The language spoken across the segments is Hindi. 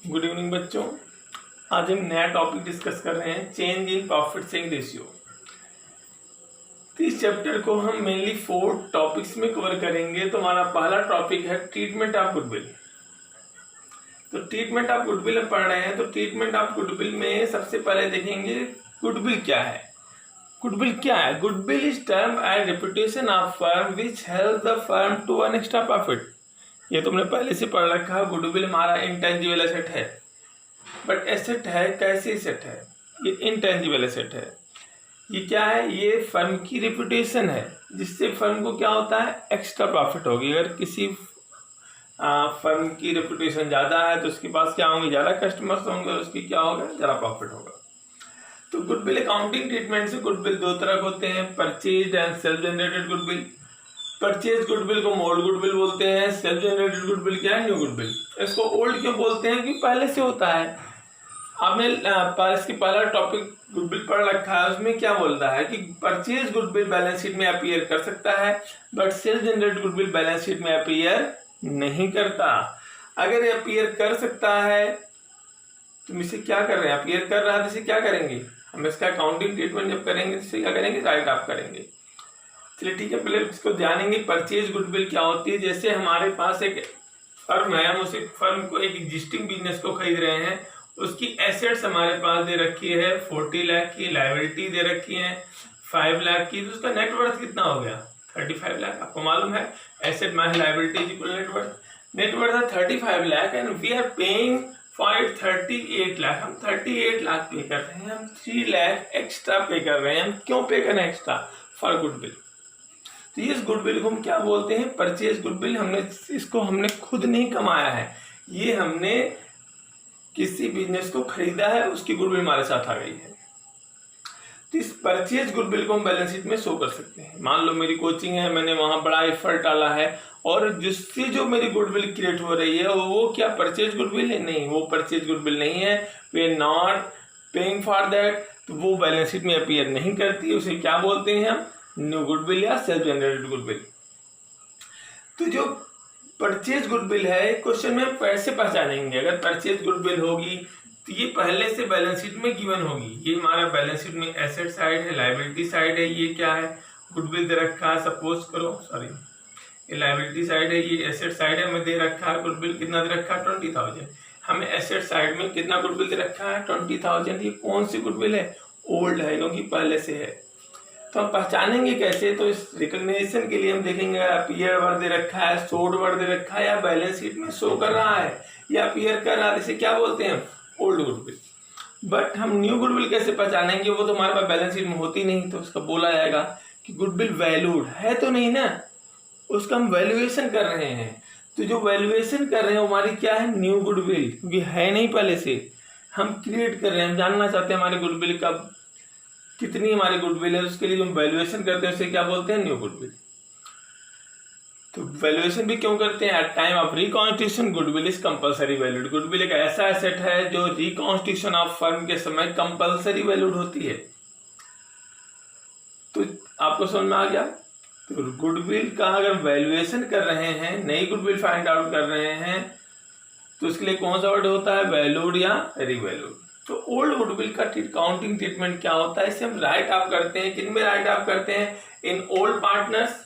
गुड इवनिंग बच्चों। आज हम नया टॉपिक डिस्कस कर रहे हैं, change in profit sharing ratio. तो इस चैप्टर को हम मेनली 4 टॉपिक्स में कवर करेंगे। तो हमारा पहला टॉपिक है ट्रीटमेंट ऑफ गुडविल। तो ट्रीटमेंट ऑफ गुडविल हम पढ़ रहे हैं। तो ट्रीटमेंट ऑफ गुडविल में सबसे पहले देखेंगे गुडविल क्या है। गुडविल क्या है? Goodwill is term and reputation of firm which help the firm to earn extra profit. ये तुमने पहले से पढ़ रखा है। गुडविल हमारा इंटेंजिबल एसेट है, बट एसेट है कैसे एसेट है? ये इंटेंजिबल एसेट है। ये क्या है? ये फर्म की रेपुटेशन है, जिससे फर्म को क्या होता है? एक्स्ट्रा प्रॉफिट होगी। अगर किसी फर्म की रेपुटेशन ज़्यादा है तो उसके पास क्या होंगे? ज़्यादा कस्टमर्स होंगे, उसकी क्या होगा? ज़्यादा प्रॉफिट होगा। तो गुडविल अकाउंटिंग ट्रीटमेंट से गुडविल 2 तरह के होते हैं, purchase and self generated goodwill. Purchase goodwill को ओल्ड गुडविल बोलते हैं। सेल्फ जनरेटेड गुडविल क्या है? New goodwill. इसको ओल्ड क्यों बोलते हैं? क्योंकि पहले से होता है। आपने इसकी पहला टॉपिक गुडविल पढ़ रखा है, उसमें क्या बोलता है कि परचेज गुडविल बैलेंस शीट में अपीयर कर सकता है, but self generated goodwill balance sheet में अपीयर नहीं करता। अगर ये अपीयर कर सकता है तो इसे क्या कर रहे हैं? अपीयर कर रहा है तो इसे क्या करेंगे? हम इसका अकाउंटिंग ट्रीटमेंट जब करेंगे तो इसे क्या करेंगे? राइट ऑफ करेंगे। चलिए ठीक है, पहले इसको जानेंगे परचेज गुडविल क्या होती है। जैसे हमारे पास एक फर्म है, हम उस फर्म को एक एग्जिस्टिंग बिजनेस को खरीद रहे हैं, उसकी एसेट्स हमारे पास दे रखी है 40 लाख की, लायबिलिटी दे रखी है 5 लाख की। तो उसका नेटवर्थ कितना हो गया? 35 लाख। आपको मालूम है asset minus liability equal net worth. Net worth है 35 lakh and we are paying for 38 lakh. हम 38 लाख पे कर रहे हैं, हम 3 लाख एक्स्ट्रा पे कर रहे हैं। हम क्यों पे कर रहे हैं एक्स्ट्रा? For goodwill. तो इस गुडविल को हम क्या बोलते हैं? Purchase goodwill. इसको हमने खुद नहीं कमाया है, ये हमने किसी बिजनेस को खरीदा है, उसकी गुडविल हमारे साथ आ गई है। तो इस परचेज गुडविल को हम बैलेंस शीट में शो कर सकते हैं। मान लो मेरी कोचिंग है, मैंने वहां बड़ा एफर्ट डाला है और जिससे जो मेरी गुडविल क्रिएट हो रही है वो क्या परचेज गुडविल है? नहीं, वो परचेज गुडविल नहीं है। We are not paying for that. तो वो बैलेंस शीट में अपीयर नहीं करती। उसे क्या बोलते हैं हम? न्यू गुडविल या सेल्फ जनरेटेड गुडविल। तो जो परचेज गुडविल है, क्वेश्चन में कैसे पहचानेंगे? अगर परचेज गुडविल होगी तो ये पहले से बैलेंस शीट में गिवन होगी। ये हमारा बैलेंस शीट में एसेट साइड है, लायबिलिटी साइड है। ये क्या है? गुडविल दे रखा है, सपोज करो, सॉरी, ये लायबिलिटी साइड है, ये एसेट साइड है। हमें दे रखा है गुडविल कितना दे रखा है? 20,000। हमें एसेट साइड में कितना गुडविल दे रखा है? 20,000। ये कौन सी गुडविल है? ओल्ड है, क्योंकि पहले से है। तो हम पहचानेंगे कैसे? तो इस रिकॉग्निशन के लिए हम देखेंगे अपीयर वर्ड दे रखा है, शोड वर्ड दे रखा है, या बैलेंस शीट में शो कर रहा है या अपीयर कर रहा है, इसे क्या बोलते हैं? Old goodwill. बट हम न्यू गुडविल कैसे पहचानेंगे? वो तो हमारे पास बैलेंस शीट में होती नहीं। तो उसका बोला जाएगा कि गुडविल वैल्यूड है तो नहीं ना, उसका हम वैल्यूएशन कर रहे हैं। तो जो वैल्यूएशन कर रहे हैं हमारी क्या है? न्यू गुडविल, क्योंकि है नहीं पहले से, हम क्रिएट कर रहे हैं। हम जानना चाहते हैं हमारी गुडविल का कितनी हमारी गुडविल है, उसके लिए जो वैल्यूएशन करते हैं उसे क्या बोलते हैं? New goodwill. तो वैल्यूएशन भी क्यों करते हैं? At time of reconstitution goodwill is compulsory valued. Goodwill एक ऐसा एसेट है जो रिकॉन्स्टिट्यूशन ऑफ फर्म के समय कंपलसरी वैल्यूड होती है। तो आपको समझ में आ गया? तो गुडविल का अगर वैल्यूएशन कर रहे हैं, नई गुडविल फाइंड आउट कर रहे हैं, तो उसके लिए कौन सा वर्ड होता है? वैल्यूड या रीवैल्यूड। तो ओल्ड गुडविल का अकाउंटिंग ट्रीटमेंट क्या होता है? इसे हम राइट ऑफ करते हैं। किन में राइट ऑफ करते हैं? In old partners,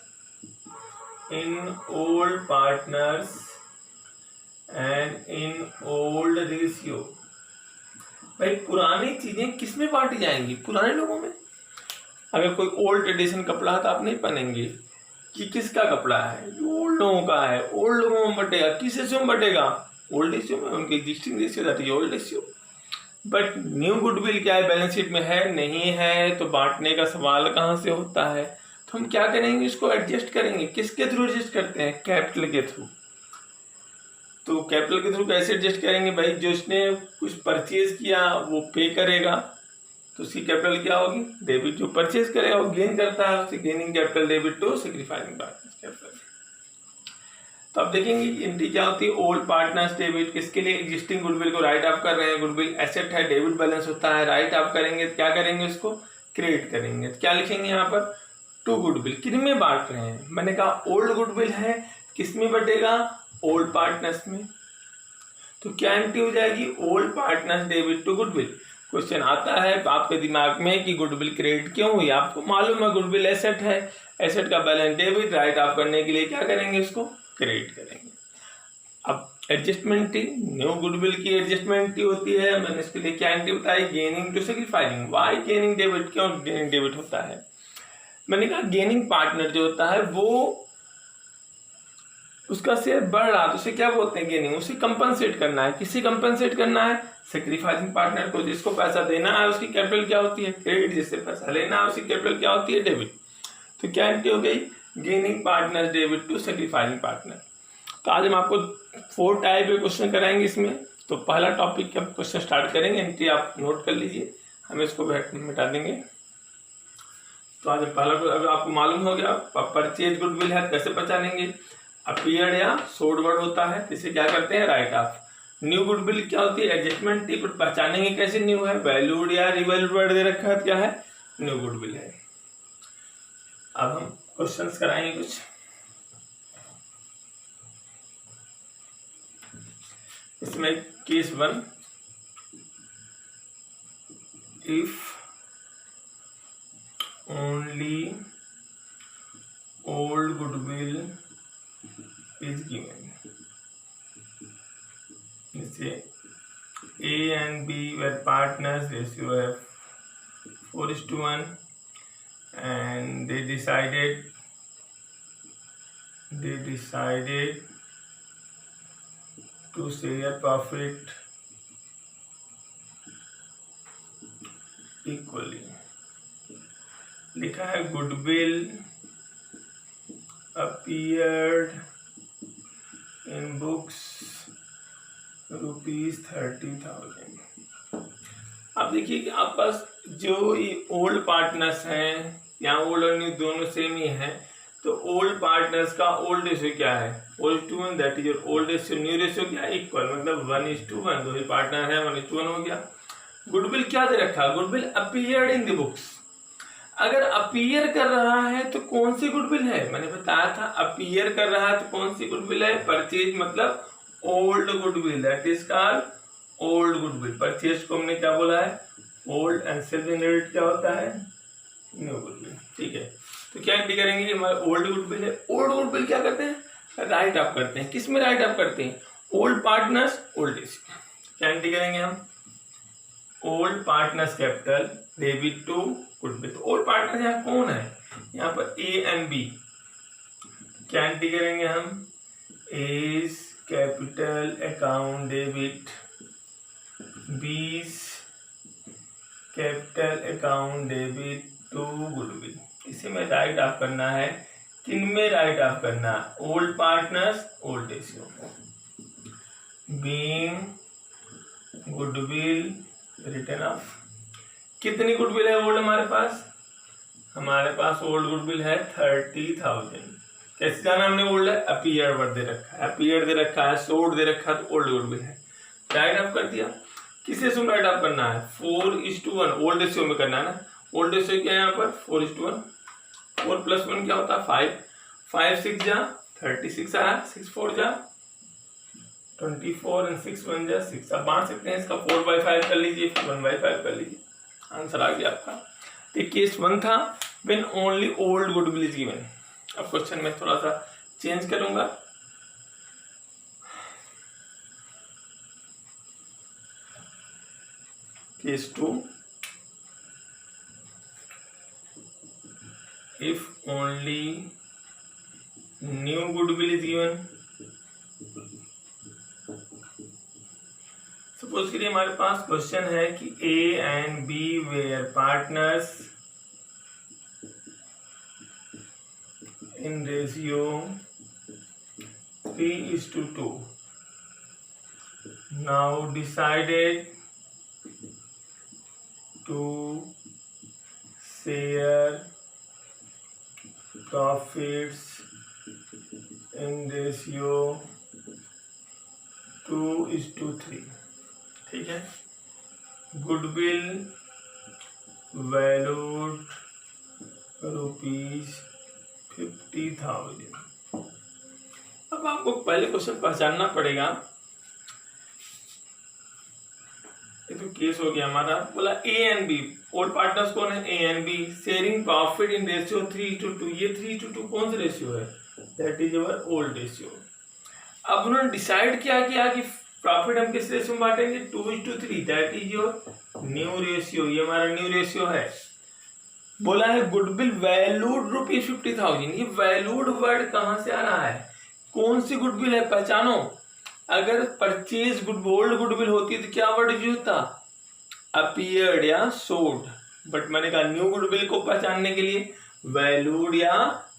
in old partners and in old ratio. भाई पुरानी चीजें किस में बांटी जाएंगी? पुराने लोगों में। अगर कोई ओल्ड ट्रेडिशन कपड़ा है तो आप नहीं पहनेंगे कि किसका कपड़ा है, ओल्ड लोगों का है, ओल्ड लोगों में बटेगा। किस रेशियो में बटेगा? ओल्ड रेशियो में। उनकी एग्जिस्टिंग रेशियो जाती है old ratio. But new goodwill क्या है? बैलेंस शीट में है नहीं है, तो बांटने का सवाल कहाँ से होता है? तो हम क्या करेंगे? इसको एडजस्ट करेंगे। किसके थ्रू एडजस्ट करते हैं? कैपिटल के थ्रू। तो कैपिटल के थ्रू कैसे एडजस्ट करेंगे? भाई जो इसने कुछ परचेज किया वो पे करेगा, तो उसकी कैपिटल क्या होगी? डेबिट। जो परचेज करेगा वो गेन करता है, उससे gaining capital debit to sacrificing capital. तो आप देखेंगे एंट्री क्या होती है? Old partners debit. किसके लिए? एग्जिस्टिंग गुडविल को राइट ऑफ कर रहे हैं। गुडविल एसेट है, डेबिट बैलेंस होता है, राइट ऑफ करेंगे। तो क्या करेंगे? उसको क्रिएट करेंगे। तो क्या लिखेंगे यहाँ पर? To goodwill. किन में बांट रहे हैं? मैंने कहा ओल्ड गुडविल है, किस में बटेगा? ओल्ड पार्टनर्स में। तो क्या एंट्री हो जाएगी, old partners debit to goodwill. Question आता है आपके दिमाग में कि गुडविल क्रेडिट क्यों हुई, आपको मालूम है गुडविल एसेट है, एसेट का बैलेंस डेबिट, राइट ऑफ करने के लिए क्या करेंगे, इसको क्रेडिट करेंगे। अब एडजस्टमेंट थी, न्यू गुडविल की एडजस्टमेंट होती है, मैंने इसके लिए क्या एंट्री बताई, gaining to sacrificing. Why gaining debit, क्यों गेनिंग डेबिट होता है, मैंने कहा गेनिंग पार्टनर जो होता है वो उसका शेयर बढ़ रहा तो उसे क्या बोलते हैं, गेनिंग, उसे कंपनसेट करना है, किसी कंपनसेट करना है, सेक्रीफाइसिंग पार्टनर को, जिसको पैसा देना है उसकी कैपिटल क्या होती है, क्रेडिट, जिससे पैसा लेना है उसकी कैपिटल क्या होती है, डेबिट। तो क्या एंट्री हो गई, gaining partner debit to sacrificing partner. तो आज हम आपको 4 टाइप के क्वेश्चन कराएंगे इसमें। तो पहला टॉपिक का क्वेश्चन स्टार्ट करेंगे, एंट्री आप नोट कर लीजिए, हम इसको मिटा देंगे। तो आज पहला, अगर आपको मालूम हो गया परचेज गुडविल है, कैसे पहचानेंगे, अपीयर्ड या सोल्ड वर्ड होता है, इसे क्या करते हैं, राइट ऑफ। न्यू गुडविल क्या होती है, एडजस्टमेंट टी, पर पहचानेंगे कैसे न्यू है, वैल्यूड या रिवैल्यूड वर्ड दे रखा है, क्या है, न्यू गुडविल है। अब हम क्वेश्चंस कराएंगे कुछ। इसमें case 1, if only old goodwill is given, जैसे A and B were partners, ratio है 4:1, and they decided to share profit equally। लिखा है गुडविल appeared in books ₹30,000। अब देखिए कि आप पास जो ये ओल्ड पार्टनर्स हैं, यहाँ ओल्ड और न्यू दोनों सेम ही हैं, तो ओल्ड पार्टनर्स का ओल्ड रेशियो क्या है, 4:1, that is your old ratio. New ratio क्या है, इक्वल, मतलब 1:1, दो ही पार्टनर है, 1:1 हो गया। गुडविल क्या दे रखा, goodwill appeared in the books. अगर अपीयर कर रहा है तो कौन सी गुडविल है, मैंने बताया था अपीयर कर रहा है तो कौन सी गुडविल है, परचेज मतलब old goodwill, that is called old goodwill. Purchase को हमने क्या बोला है, ओल्ड, एंड सेल जनरेट क्या होता है, न्यू गुडविल। ठीक है, तो क्या एंट्री करेंगे, हमारा ओल्ड गुडविल है। ओल्ड गुडविल क्या करते हैं, राइट ऑफ करते हैं, किस में राइट ऑफ करते हैं, ओल्ड पार्टनर्स ओल्ड रेशियो। क्या एंट्री करेंगे हम, old partners capital debit to goodwill. तो ओल्ड पार्टनर यहाँ कौन है, यहाँ पर A एंड B। क्या एंट्री करेंगे हम, A's capital account debit, B's capital account debit to goodwill. इसे में राइट ऑफ करना है, किन में राइट ऑफ करना, old partners old ratio, being goodwill written off. कितनी गुडविल है ओल्ड हमारे पास, हमारे पास ओल्ड गुडविल है 30,000। कैसे जाना हमने ओल्ड है, अपीयर वर्ड दे रखा है, अपीयर दे रखा है, सोल्ड दे रखा है, तो ओल्ड गुडविल है, राइट ऑफ कर दिया। किस रेशियो में राइट ऑफ करना है, 4:1, ओल्ड रेशियो में करना है ना। ओल्ड रेशियो क्या है यहाँ पर 4:1, 4 + 1 क्या होता है 5, 5 6 जा 36 आया, 6 4 जा 24, and 6 1 जा 6। अब बांट सकते हैं इसका, 4/5 कर लीजिए, 1/5 कर लीजिए, आंसर आ गया आपका। तो केस 1 था, when only old goodwill is given. अब क्वेश्चन में थोड़ा सा चेंज करूंगा, case 2, if only new goodwill is given. Suppose करिए हमारे पास क्वेश्चन है कि A and B were partners in ratio 3:2, now decided to share profits in ratio 2:3। ठीक है, गुडविल वैल्यूड ₹50,000। अब आपको पहले क्वेश्चन पहचानना पड़ेगा तो केस हो गया हमारा। बोला A and B, old partners कौन है, A and B, sharing profit in ratio 3:2। ये 3:2 कौन सा रेशियो है, that is our old ratio. अब उन्होंने डिसाइड क्या किया कि प्रॉफिट हम किस रेशियो में बांटेंगे, 2:3, that is your new ratio. ये हमारा न्यू रेशियो है। बोला है गुडविल वैल्यूड ₹50,000। ये वैल्यूड वर्ड कहां से आ रहा है, कौन सी गुडविल है, पहचानो। अगर परचेज ओल्ड गुडविल होती तो क्या वर्ड यूज होता, अपीयर्ड या सोल्ड, बट मैंने कहा न्यू गुडविल को पहचानने के लिए वैल्यूड या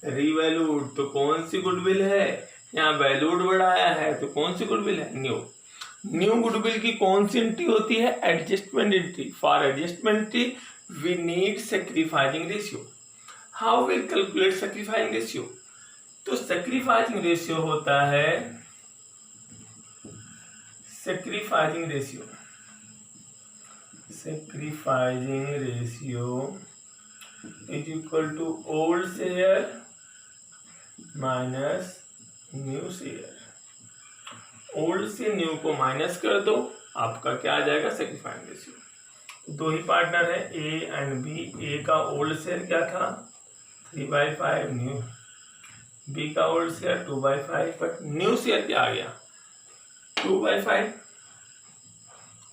रीवैल्यूड। तो कौन सी गुडविल है, यहाँ वैल्यूड वर्ड आया है तो कौन सी गुडविल है, न्यू। न्यू गुडविल की कौन सी एंट्री होती है, adjustment entry. For adjustment entry we need sacrificing ratio. How will calculate sacrificing ratio, तो सैक्रिफाइसिंग रेशियो होता है, sacrificing ratio is equal to old share minus new share. Old से न्यू को माइनस कर दो, आपका क्या आ जाएगा, सैक्रिफाइसिंग रेशियो। दो ही पार्टनर है ए एंड बी। ए का ओल्ड शेयर क्या था, 3/5, न्यू बी का old share 2/5, but new share क्या आ गया, 2/5,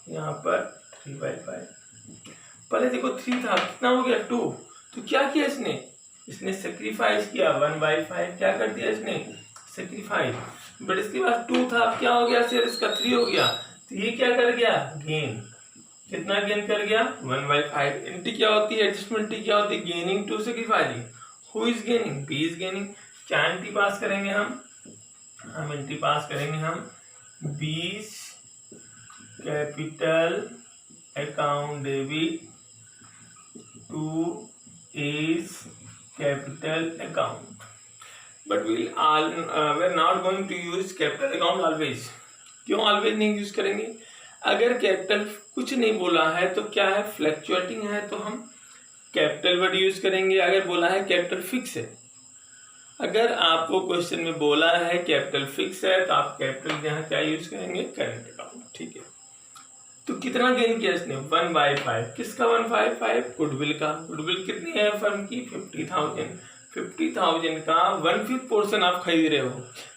यहाँ पर 3/5। पहले देखो 3 था, कितना हो गया 2, तो क्या किया इसने सैक्रिफाइस किया 1/5, क्या कर दिया इसने, सैक्रिफाइस। बट इसके बाद 2 था, क्या हो गया शेयर इसका 3 हो गया, तो ये क्या कर गया, गेन। कितना गेन कर गया, 1/5। एंट्री क्या होती है, एडजस्टमेंट एंट्री क्या होती है, gaining to sacrificing. Who is gaining, B is gaining. क्या एंट्री पास करेंगे हम एंट्री पास करेंगे हम B's capital account debit to A's capital account, but we are not going to use capital account always. क्यों ऑलवेज नहीं यूज करेंगे, अगर कैपिटल कुछ नहीं बोला है तो क्या है, फ्लक्चुएटिंग है, तो हम कैपिटल वर्ड यूज करेंगे। अगर बोला है कैपिटल फिक्स है, अगर आपको क्वेश्चन में बोला है कैपिटल फिक्स है तो आप कैपिटल यहाँ क्या यूज करेंगे, करंट अकाउंट, ठीक है। तो कितना गेन किया इसने, 1/5। किसका 1/5, गुडविल का। गुडविल कितनी है फर्म की, 50,000। 50,000 का 1/5 पोर्शन आप खरीद रहे हो,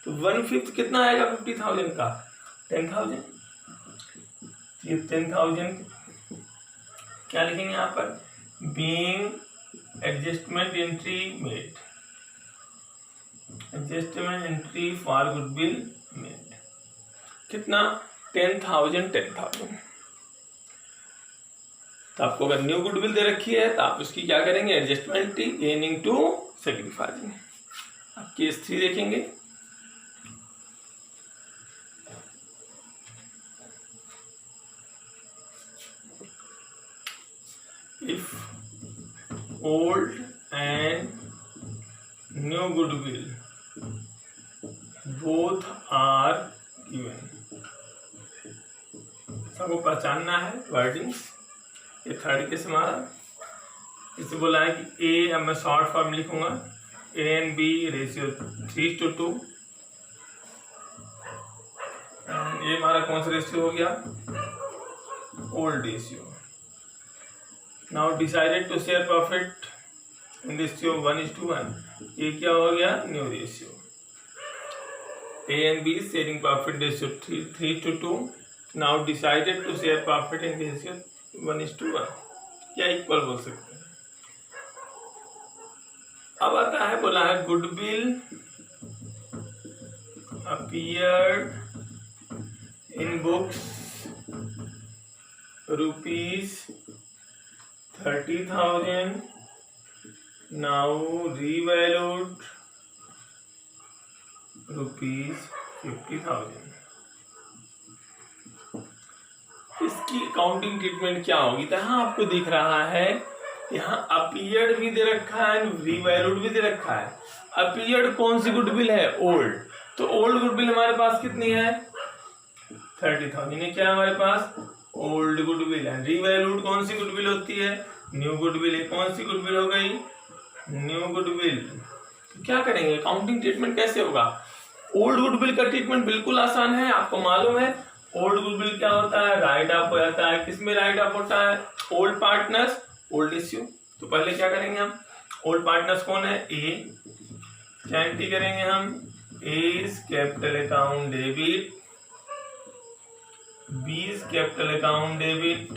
तो 1/5 कितना आएगा 50,000 का, 10,000। ये 10,000 क्या लिखेंगे यहाँ पर, being adjustment entry made, adjustment entry for goodwill made. कितना, 10,000। तो आपको अगर न्यू गुडविल दे रखी है तो आप उसकी क्या करेंगे, adjustment entry, gaining to sacrificing. आप केस 3 देखेंगे। If old and new goodwill both are given, सबको पहचानना है वर्डिंग्स। ये थर्ड केस हमारा, इसे बोला है कि ए, अब मैं शॉर्ट फॉर्म लिखूंगा, ए एंड बी रेशियो 3:2। ये हमारा कौन सा रेशियो हो गया, old ratio. Now decided to share profit in ratio 1:1। ये क्या हो गया, new ratio. A and B sharing profit ratio 3:2. Now decided to share profit in ratio 1:1, या इक्वल बोल सकते हैं। अब आता है, बोला है goodwill appeared in books ₹30,000, now revalued ₹50,000। इसकी अकाउंटिंग ट्रीटमेंट क्या होगी, तो यहाँ आपको दिख रहा है, यहाँ अपीयर्ड भी दे रखा है, रीवैल्यूड भी दे रखा है। अपीयर्ड कौन सी गुडविल है, ओल्ड, तो ओल्ड गुडविल हमारे पास कितनी है, 30,000। ये क्या है हमारे पास, ओल्ड गुडविल है। रीवैल्यूड कौन सी गुडविल होती है, न्यू गुडविल है। कौन सी गुडविल हो गई, न्यू गुडविल। क्या करेंगे, अकाउंटिंग ट्रीटमेंट कैसे होगा। ओल्ड गुडविल का ट्रीटमेंट बिल्कुल आसान है, आपको मालूम है, ओल्ड गुडविल क्या होता है, राइट ऑफ हो जाता है। किसमें राइट ऑफ होता है, ओल्ड पार्टनर्स ओल्ड रेशियो। तो पहले क्या करेंगे हम, ओल्ड पार्टनर्स कौन है, ए, एंट्री करेंगे हम, A is capital account debit, B is capital account debit,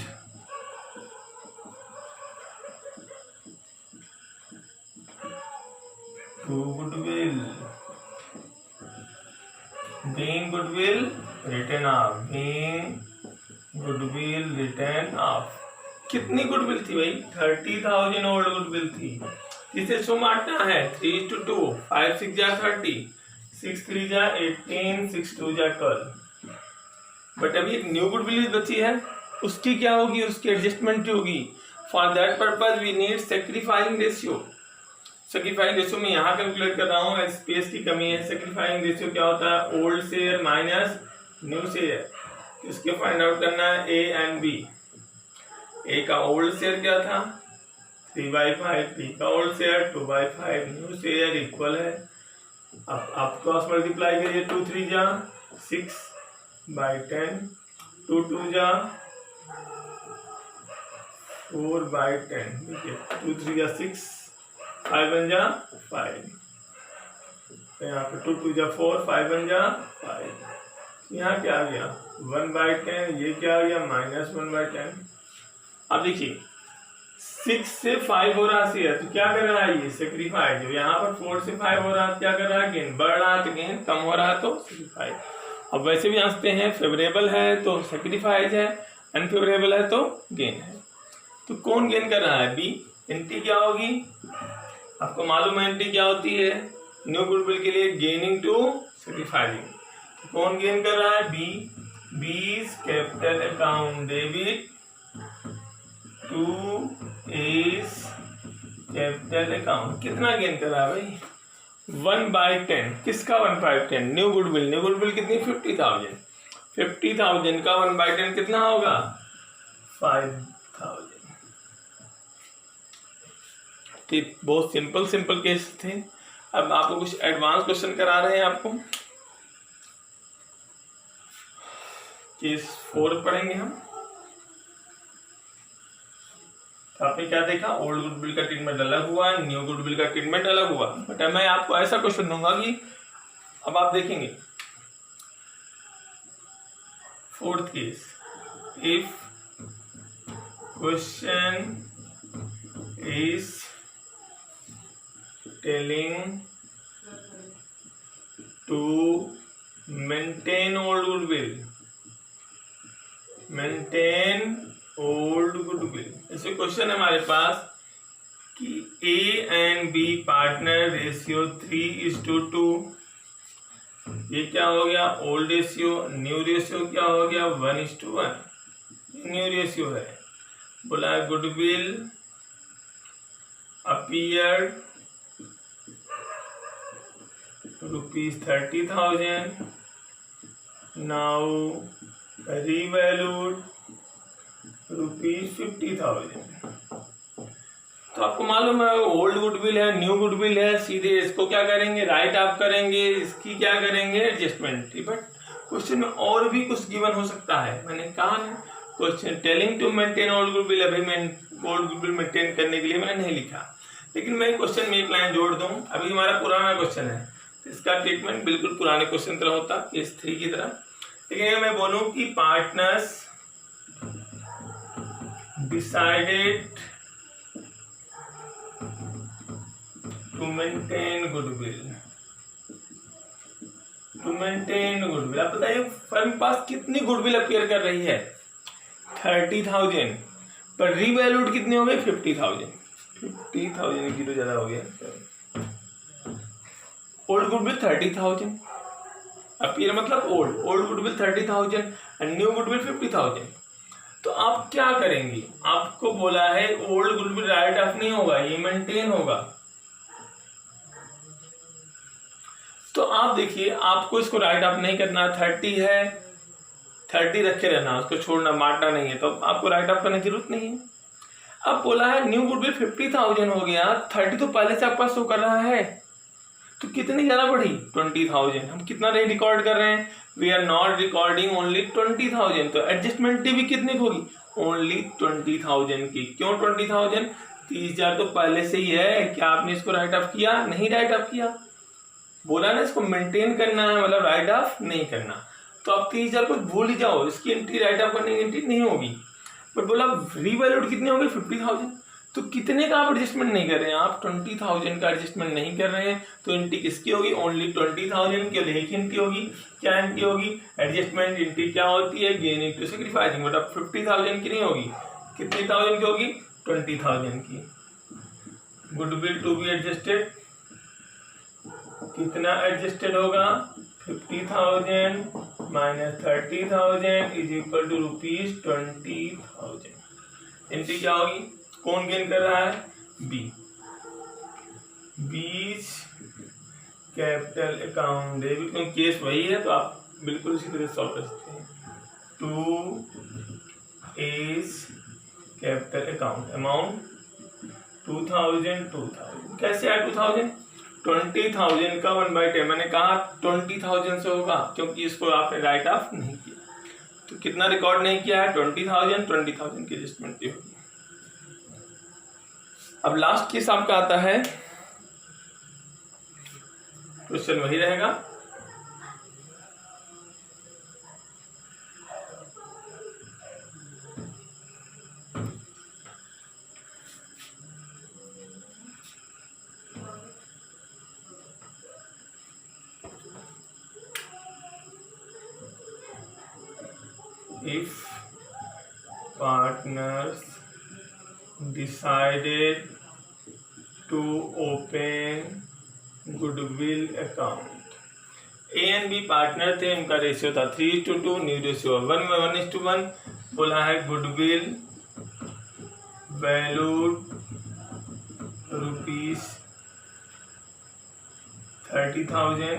to goodwill, being goodwill written off, being goodwill written off। कितनी गुडविल थी भाई, 30,000 ओल्ड गुडविल थी। इसे सो मारना है 3:2, 5 6 जा 30, 6 3 जा 18, 6 2 जा 12। बट अभी एक न्यू गुडविल बची है, उसकी क्या होगी, उसकी एडजस्टमेंट होगी। For that purpose we need sacrificing ratio. Sacrificing ratio में यहाँ कैलकुलेट कर रहा हूँ, स्पेस की कमी है। सैक्रिफाइंग रेशियो क्या होता है, old share minus new share. इसके फाइंड आउट करना है ए एंड बी। ए का ओल्ड शेयर क्या था 3/5, बी का old share 2/5, new share equal है। अब आप क्रॉस मल्टीप्लाई करिए, 2 3 जा 6/10, 2 2 जा 4/10, देखिए 2 3 जा 6, 5 1 जा 5, यहाँ पे 2 2 जा 4, 5 1 जा 5। यहाँ क्या आ गया 1/10, ये क्या आ गया -1/10। अब देखिए 6 से 5 हो रहा है, तो क्या कर रहा है ये सेक्रीफाइस। जो यहाँ पर 4 से 5 हो रहा है, क्या कर रहा है, गेन बढ़ रहा है, तो गेन कम हो रहा है तो सेक्रीफाइस। अब वैसे भी आंसते हैं, फेवरेबल है तो सेक्रीफाइस है, अनफेवरेबल है तो गेन है। तो कौन गेन कर रहा है, बी। एंट्री क्या होगी, आपको मालूम है एंट्री क्या होती है न्यू गुडविल के लिए, गेनिंग टू सेक्रीफाइसिंग। तो कौन गेन कर रहा है, B. B is capital account debit to is capital account. कितना गेन कर रहा है भाई, 1/10। किसका 1/10, न्यू गुडविल। न्यू गुडविल कितनी 50,000, 50,000 का 1/10 कितना होगा 5,000। ठीक, बहुत सिंपल केस थे। अब आपको कुछ एडवांस क्वेश्चन करा रहे हैं आपको। केस 4 पढ़ेंगे हम। तो आपने क्या देखा, ओल्ड गुडविल का ट्रीटमेंट अलग हुआ, न्यू गुडविल का ट्रीटमेंट अलग हुआ। बट मैं आपको ऐसा क्वेश्चन दूंगा कि अब आप देखेंगे 4th case, if question is telling to maintain old goodwill, maintain old goodwill। ऐसे क्वेश्चन है हमारे पास कि A and B partner ratio 3:2। ये क्या हो गया ओल्ड रेशियो, न्यू रेशियो क्या हो गया 1:1। न्यू रेशियो है, बोला गुडविल अपीयर ₹30,000, now revalued ₹50,000। तो आपको मालूम है ओल्ड गुडविल है, न्यू गुडविल है, सीधे इसको क्या करेंगे राइट ऑफ करेंगे, इसकी क्या करेंगे एडजस्टमेंट। बट क्वेश्चन में और भी कुछ गिवन हो सकता है। मैंने कहा ना question telling to maintain old goodwill, अभी मैं ओल्ड गुडविल मेंटेन करने के लिए मैंने नहीं लिखा, लेकिन मैं क्वेश्चन में एक लाइन जोड़ दूं। अभी हमारा पुराना क्वेश्चन है, इसका ट्रीटमेंट बिल्कुल पुराने क्वेश्चन तरह होता, केस 3 की तरह। लेकिन मैं बोलूं कि partners decided to maintain goodwill, to maintain goodwill. आप बताइए फर्म पास कितनी गुडविल अपीयर कर रही है 30,000, पर रीवैल्यूड कितनी हो गई 50,000। 50,000 की तो ज्यादा हो गया। ओल्ड गुडविल 30,000 अपीयर मतलब old goodwill 30,000 and new goodwill 50,000। तो आप क्या करेंगे, आपको बोला है ओल्ड गुडविल राइट ऑफ नहीं होगा, ये मेंटेन होगा। तो आप देखिए आपको इसको राइट ऑफ नहीं करना, 30 है 30 रखे रहना, उसको छोड़ना मारना नहीं है, तो आपको राइट ऑफ करने की जरूरत नहीं है। अब बोला है न्यू गुडविल 50,000 हो गया, 30 तो पहले से आपका शो कर रहा है, तो कितनी ज्यादा बढ़ी 20,000। हम कितना रेट रिकॉर्ड कर रहे हैं we are not recording only 20,000, तो एडजस्टमेंट भी कितने की होगी, ओनली 20,000 की। क्यों 20,000? 30,000 तो पहले से ही है। क्या आपने इसको राइट ऑफ किया? नहीं राइट ऑफ किया। बोला ना इसको मेंटेन करना है, मतलब राइट ऑफ नहीं करना। तो आप 30,000 को भूल ही जाओ, इसकी एंट्री राइट ऑफ करने की एंट्री नहीं होगी। बट बोला रीवैल्यूड कितनी होगी, 50,000। तो कितने का आप एडजस्टमेंट नहीं कर रहे हैं, आप 20,000 का एडजस्टमेंट नहीं कर रहे हैं। तो एंट्री किसकी होगी, ओनली 20,000 की। और एक एंट्री होगी, क्या एंट्री होगी, एडजस्टमेंट एंट्री क्या होती है, गेन इंटू सैक्रिफाइसिंग। बट अब 50,000 की नहीं होगी, कितनी थाउजेंड की होगी, 20,000 की। गुडविल टू बी एडजस्टेड, कितना एडजस्टेड होगा, 50,000 minus 30,000 is equal to ₹20,000। Entry क्या होगी, कौन गेन कर रहा है, B. B's capital account debit, क्योंकि केस वही है तो आप बिल्कुल इसी तरह सॉल्व कर सकते हैं। 2 एज कैपिटल अकाउंट, अमाउंट 2,000। कैसे आया 2,000, 20,000 का 1/10। मैंने कहा 20,000 से होगा, क्योंकि इसको आपने राइट ऑफ नहीं किया। तो कितना रिकॉर्ड नहीं किया है, 20,000 की एडजस्टमेंट की होगी। अब लास्ट केस आपका आता है, क्वेश्चन वही रहेगा। If partners decided to open goodwill account, A and B partner थे, उनका रेशियो था 3:2, न्यू रेशियो 1:1 बोला है goodwill valued ₹30,000,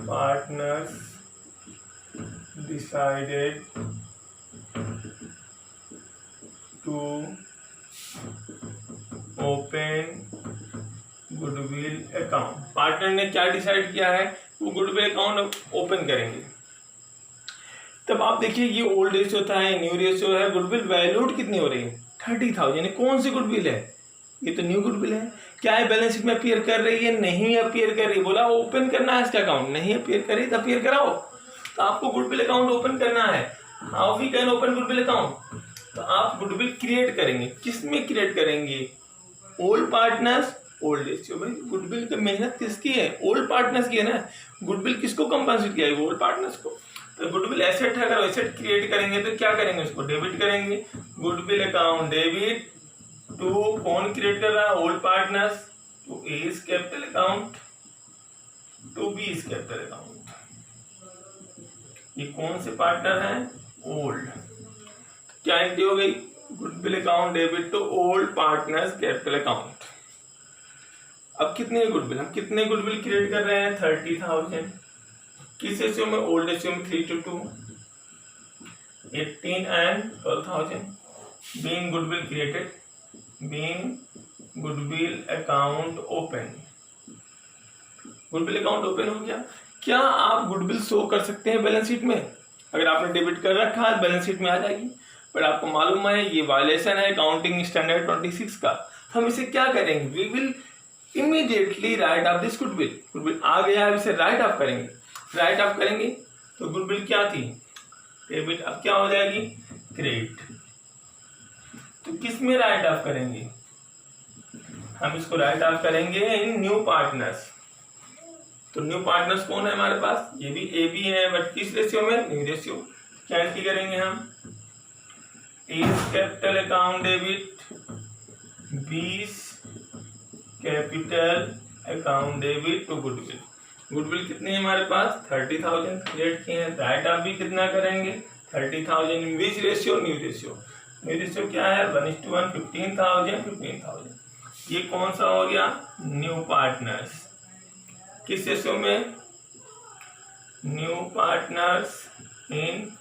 partners decided to open goodwill account. Partner ने क्या डिसाइड किया है, वो गुडविल अकाउंट ओपन करेंगे। तब आप देखिए ये ओल्ड रेशियो था, न्यू रेशियो है, गुडविल वैल्यूड कितनी हो रही है, 30,000। कौन सी गुडविल है, ये तो न्यू गुडविल है। क्या है, बैलेंस शीट में अपीयर कर रही है, नहीं अपीयर कर रही। बोला ओपन करना है इसका अकाउंट, नहीं अपीयर कर रही तो अपीयर कराओ। तो आपको गुडविल अकाउंट ओपन करना है। How we can open goodwill account, तो आप गुडविल क्रिएट करेंगे। किस में क्रिएट करेंगे, ओल्ड पार्टनर्स ओल्ड रेशियो। भाई गुडविल की मेहनत किसकी है, ओल्ड पार्टनर्स की है ना। गुडविल किसको कंपनसेट किया है, ओल्ड पार्टनर्स को। तो गुडविल एसेट है, अगर एसेट क्रिएट करेंगे तो क्या करेंगे, उसको डेबिट करेंगे। गुडविल अकाउंट डेबिट टू, कौन क्रिएट कर रहा है, old partners, to A is capital account, to B is capital account. ये कौन से पार्टनर हैं, ओल्ड। क्या एंट्री हो गई, goodwill account debit to old partners capital account. अब कितने गुडविल, हम कितने गुडविल क्रिएट कर रहे हैं, 30,000। किस रेशियो में, ओल्ड रेशियो में 3:2, 18 and 12,000। Being goodwill created, being goodwill account open. Goodwill account open हो गया। क्या आप गुडविल शो कर सकते हैं बैलेंस शीट में, अगर आपने डेबिट कर रखा है बैलेंस शीट में आ जाएगी। पर आपको मालूम है ये वायलेशन है अकाउंटिंग स्टैंडर्ड 26 का। हम इसे क्या करेंगे, we will immediately write off this goodwill. Goodwill आ गया है, इसे राइट ऑफ करेंगे। राइट ऑफ करेंगे तो गुडविल क्या थी, डेबिट, अब क्या हो जाएगी, क्रेडिट। तो किस में राइट ऑफ करेंगे, हम इसको राइट ऑफ करेंगे इन न्यू पार्टनर्स। तो न्यू पार्टनर्स कौन है हमारे पास, ये भी ए बी है, बट किस रेशियो में, न्यू रेशियो। क्या एंट्री करेंगे हम, is capital account debit, B's capital account debit to goodwill. Goodwill कितनी है हमारे पास, 30,000 क्रिएट किए हैं। राइट ऑफ भी कितना करेंगे, 30,000 in which ratio, new ratio. New ratio क्या है, 1:1, 15,000। ये कौन सा हो गया, न्यू पार्टनर्स। किस रेशियो में, new partners in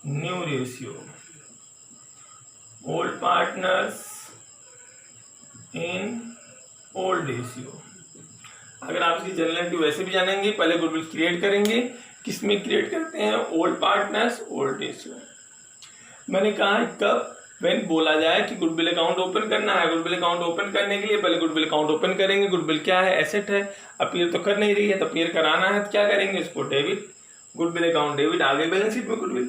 new ratio. Old partners in old ratio. अगर आप इसकी जनरलिटी वैसे भी जानेंगे, पहले गुडविल क्रिएट करेंगे, किसमें क्रिएट करते हैं, ओल्ड पार्टनर्स ओल्ड रेशियो। मैंने कहा कब, व्हेन बोला जाए कि गुडविल अकाउंट ओपन करना है। गुडविल अकाउंट ओपन करने के लिए पहले गुडविल अकाउंट ओपन करेंगे। गुडविल क्या है, एसेट है, अपीयर तो कर नहीं रही है, तो अपीयर कराना है तो क्या करेंगे, इसको डेबिट, गुडविल अकाउंट डेबिट, आगे बैलेंस शीट में गुडविल।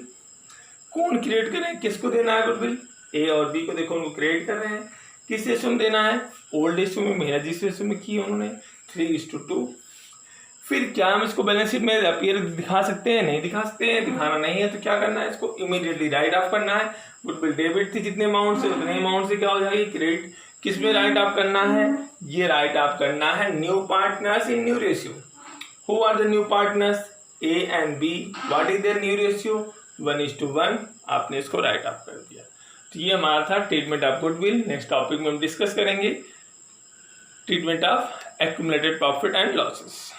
कौन क्रिएट करें, किसको देना है गुडविल, ए और बी को, देखो उनको क्रिएट कर रहे हैं। किस रेशियो में देना है, ओल्ड रेशियो में, मेरा जिस रेशियो में की उन्होंने 3:2। फिर क्या हम इसको बैलेंस शीट में अपीयर दिखा सकते हैं, नहीं दिखा सकते हैं, दिखाना नहीं है तो क्या करना है, इसको इमीडिएटली राइट ऑफ करना है। गुडविल डेबिट थी जितने अमाउंट से, उतने अमाउंट से क्या हो जाएगी, क्रेडिट। किस में राइट ऑफ करना है, ये राइट ऑफ करना है new partners in new ratio. Who are the new partners, A and B, what is their new ratio, 1:1। आपने इसको राइट ऑफ कर दिया। तो ये हमारा था treatment of goodwill. Next topic में हम डिस्कस करेंगे treatment of accumulated profit and losses.